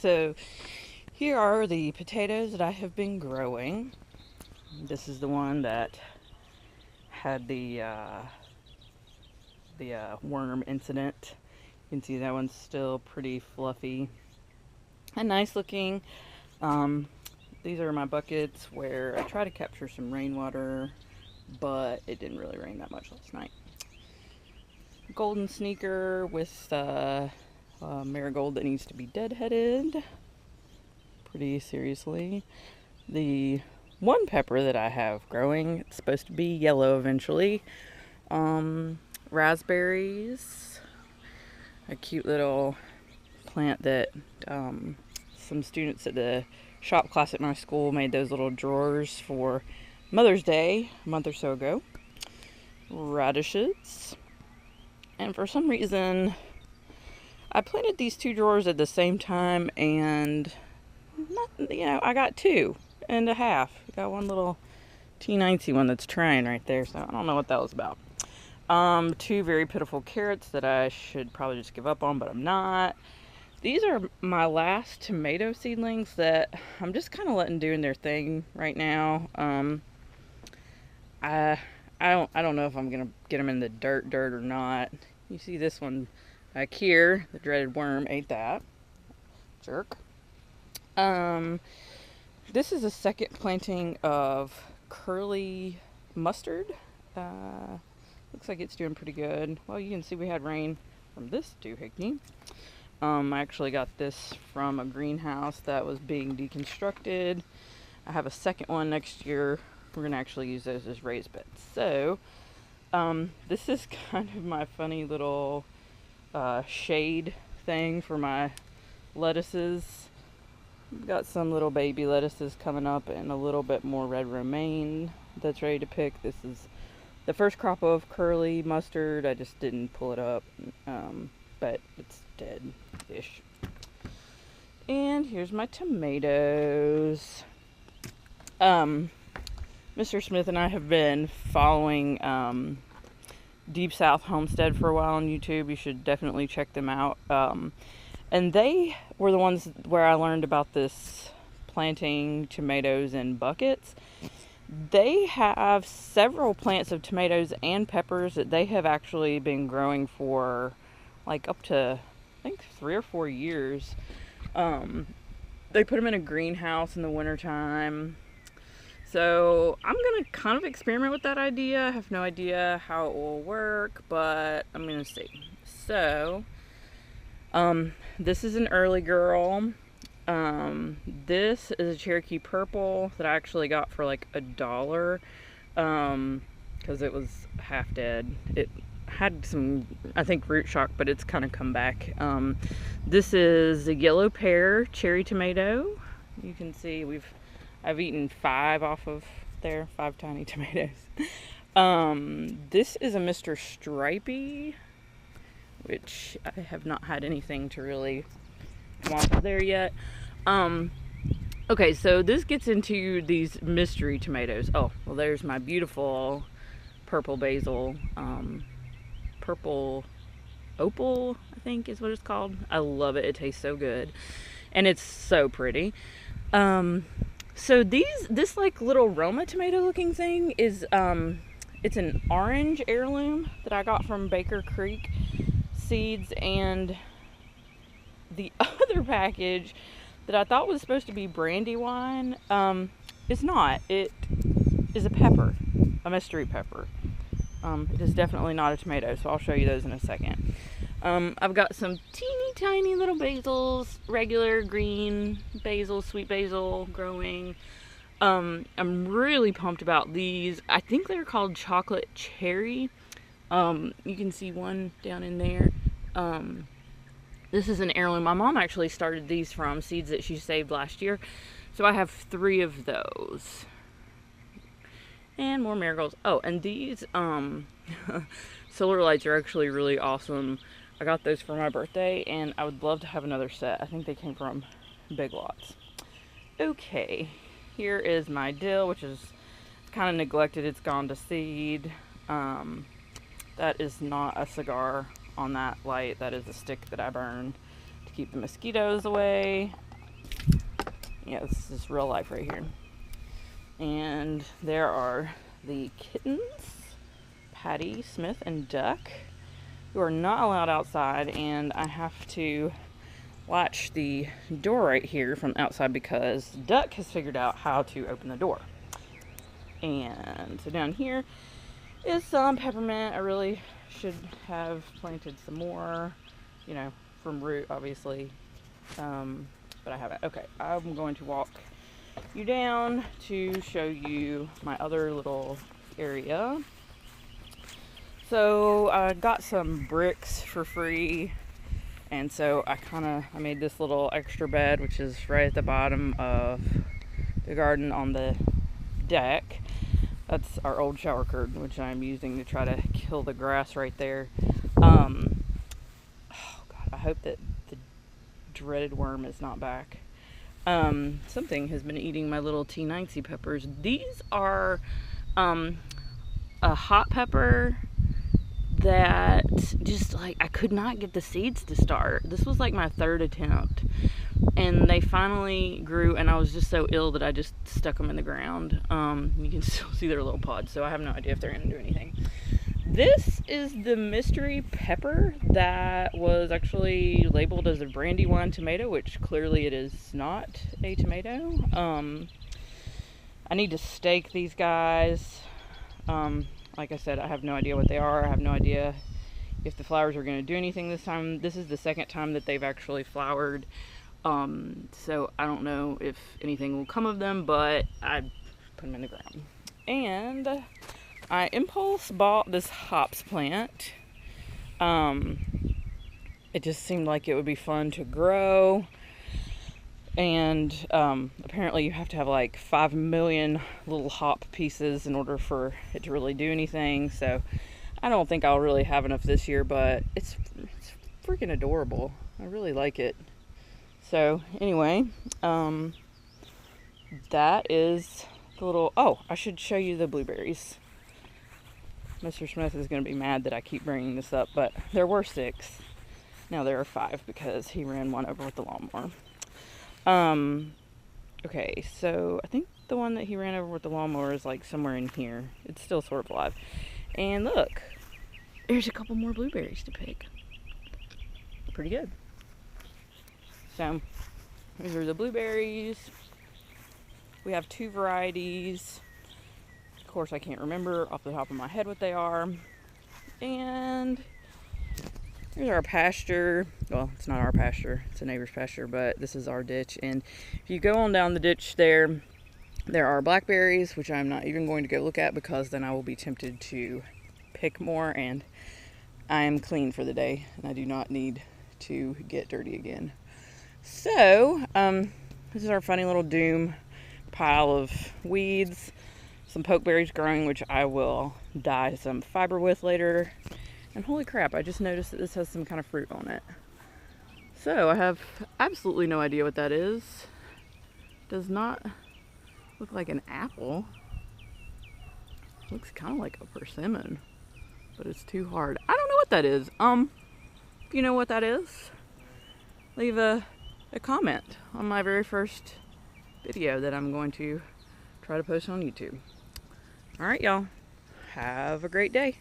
So here are the potatoes that I have been growing. This is the one that had the worm incident. You can see that one's still pretty fluffy and nice looking. These are my buckets where I try to capture some rainwater, but it didn't really rain that much last night. Golden sneaker with marigold that needs to be deadheaded pretty seriously. The one pepper that I have growing, it's supposed to be yellow eventually. Raspberries, a cute little plant that some students at the shop class at my school made those little drawers for Mother's Day a month or so ago. Radishes, and for some reason I planted these two drawers at the same time, and I got 2.5. I got one little teeny one that's trying right there, so I don't know what that was about. 2 very pitiful carrots that I should probably just give up on, but I'm not. These are my last tomato seedlings that I'm just kind of letting doing their thing right now. I don't know if I'm gonna get them in the dirt or not. You see this one back here, the dreaded worm ate that. Jerk. This is a second planting of curly mustard. Looks like it's doing pretty good. Well, you can see we had rain from this doohickey. I actually got this from a greenhouse that was being deconstructed. I have a second one next year. We're going to actually use those as raised beds. So, this is kind of my funny little shade thing for my lettuces. I've got some little baby lettuces coming up and a little bit more red romaine that's ready to pick. This is the first crop of curly mustard. I just didn't pull it up, but it's dead-ish. And here's my tomatoes. Mr. Smith and I have been following Deep South Homestead for a while on YouTube. You should definitely check them out. And they were the ones where I learned about this planting tomatoes in buckets. They have several plants of tomatoes and peppers that they have actually been growing for like up to, I think, 3 or 4 years. They put them in a greenhouse in the wintertime. So I'm going to kind of experiment with that idea. I have no idea how it will work, but I'm going to see. So, this is an early girl. This is a Cherokee Purple that I actually got for like $1, because it was half dead. It had some, I think, root shock, but it's kind of come back. This is a yellow pear cherry tomato. You can see I've eaten 5 off of there, 5 tiny tomatoes. This is a Mr. Stripey, which I have not had anything to really come off of there yet. Okay, so this gets into these mystery tomatoes. Oh, well, there's my beautiful purple basil. Purple opal, I think is what it's called. I love it. It tastes so good. And it's so pretty. So this like little Roma tomato looking thing is, it's an orange heirloom that I got from Baker Creek Seeds, and the other package that I thought was supposed to be Brandywine, is not. It is a pepper, a mystery pepper. It is definitely not a tomato, so I'll show you those in a second. I've got some teeny tiny little basils, regular green basil, sweet basil growing. I'm really pumped about these. I think they're called chocolate cherry. You can see one down in there. This is an heirloom. My mom actually started these from seeds that she saved last year. So I have 3 of those. And more marigolds. Oh, and these solar lights are actually really awesome. I got those for my birthday, and I would love to have another set. I think they came from Big Lots. Okay, here is my dill, which is kind of neglected. It's gone to seed. That is not a cigar on that light. That is a stick that I burn to keep the mosquitoes away. Yeah, this is real life right here. And there are the kittens, Patty, Smith, and Duck, who are not allowed outside, and I have to latch the door right here from outside because Duck has figured out how to open the door. And so down here is some peppermint. I really should have planted some more, you know, from root, obviously, but I haven't. Okay, I'm going to walk you down to show you my other little area. So I got some bricks for free, and so I made this little extra bed, which is right at the bottom of the garden on the deck. That's our old shower curtain, which I'm using to try to kill the grass right there. Oh God, I hope that the dreaded worm is not back. Something has been eating my little T90 peppers. These are a hot pepper that just like I could not get the seeds to start. This was like my third attempt, and they finally grew, and I was just so ill that I just stuck them in the ground. You can still see their little pods, so I have no idea if they're gonna do anything. This is the mystery pepper that was actually labeled as a Brandywine tomato, which clearly it is not a tomato. I need to stake these guys. Like I said, I have no idea what they are. I have no idea if the flowers are going to do anything this time. This is the second time that they've actually flowered. So I don't know if anything will come of them, but I put them in the ground. And I impulse bought this hops plant. It just seemed like it would be fun to grow. And apparently you have to have like 5 million little hop pieces in order for it to really do anything. So I don't think I'll really have enough this year, but it's freaking adorable. I really like it. So anyway, that is the little, oh, I should show you the blueberries. Mr. Smith is going to be mad that I keep bringing this up, but there were 6. Now there are 5 because he ran one over with the lawnmower. Okay, so I think the one that he ran over with the lawnmower is like somewhere in here. It's still sort of alive. And look, there's a couple more blueberries to pick. Pretty good. So, these are the blueberries. We have 2 varieties. Of course, I can't remember off the top of my head what they are. And here's our pasture. Well, it's not our pasture, it's a neighbor's pasture, but this is our ditch. And if you go on down the ditch there are blackberries, which I'm not even going to go look at because then I will be tempted to pick more, and I am clean for the day and I do not need to get dirty again. So, this is our funny little doom pile of weeds. Some pokeberries growing, which I will dye some fiber with later. And holy crap, I just noticed that this has some kind of fruit on it. So I have absolutely no idea what that is. Does not look like an apple. Looks kind of like a persimmon, but it's too hard. I don't know what that is. If you know what that is, leave a comment on my very first video that I'm going to try to post on YouTube. All right, y'all. Have a great day.